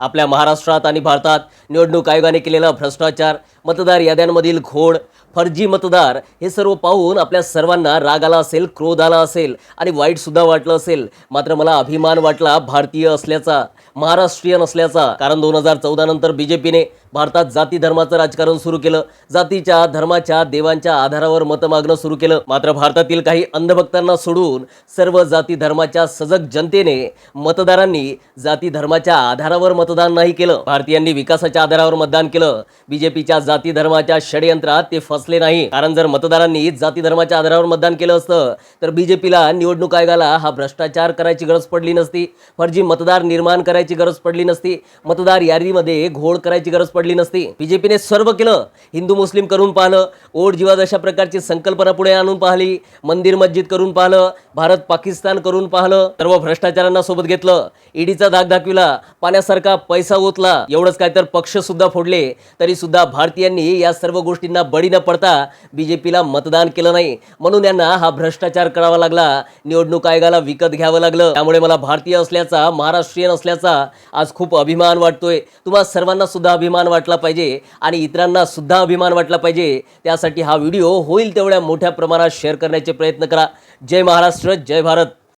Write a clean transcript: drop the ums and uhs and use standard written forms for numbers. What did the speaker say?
आपल्या महाराष्ट्रात आणि भारतात निवडणूक आयोगाने केलेला भ्रष्टाचार, मतदार याद्यांमधील घोळ, फर्जी मतदार हे सर्व पाहून आपल्या सर्वांना राग आला असेल, क्रोध आला असेल आणि वाईटसुद्धा वाटलं असेल. मात्र मला अभिमान वाटला भारतीय असल्याचा, महाराष्ट्रीयन असल्याचा. कारण 2014 नंतर BJPने भारतात जाती धर्माचं राजकारण सुरू केलं. जातीच्या, धर्माच्या, देवांच्या आधारावर मतं मागणं सुरू केलं. मात्र भारतातील काही अंधभक्तांना सोडून सर्व जाती धर्माच्या सजग जनतेने, मतदारांनी जाती धर्माच्या आधारावर मतदान नाही केलं. भारतीयांनी विकासाच्या आधारावर मतदान केलं. BJPच्या जाती धर्माच्या षडयंत्रात ते फसले नाही. कारण जर मतदारांनी जाती धर्माच्या आधारावर मतदान केलं असतं तर BJPला, निवडणूक आयोगाला हा भ्रष्टाचार करायची गरज पडली नसती, फर्जी मतदार निर्माण करायची गरज पडली नसती, मतदार यादीमध्ये घोळ करायची गरज पडली नसती. BJPने सर्व केलं. हिंदू मुस्लिम करून पाहिलं, ओट जिवाद अशा प्रकारची संकल्पना पुढे आणून पाहिली, मंदिर मस्जिद करून पाहिलं, भारत पाकिस्तान करून पाहिलं, सर्व भ्रष्टाचारांना सोबत घेतलं, ईडीचा धाक दाखविला, पाण्यासारखा पैसा ओतला. एवढंच काय तर पक्ष सुद्धा फोडले. तरी सुद्धा भारतीयांनी या सर्व गोष्टींना बळी न पडता BJPला मतदान केलं नाही. म्हणून यांना हा भ्रष्टाचार करावा लागला, निवडणूक आयोगाला विकत घ्यावं लागलं. त्यामुळे मला भारतीय असल्याचा, महाराष्ट्रीयन असल्याचा आज खूप अभिमान वाटतोय. तुम्हा सर्वांना सुद्धा अभिमान वाटला पाहिजे आणि इतरांना सुद्धा अभिमान वाटला पाहिजे. त्यासाठी हा व्हिडिओ होईल तेवढ्या मोठ्या प्रमाणात शेअर करण्याचे प्रयत्न करा. जय महाराष्ट्र, जय भारत.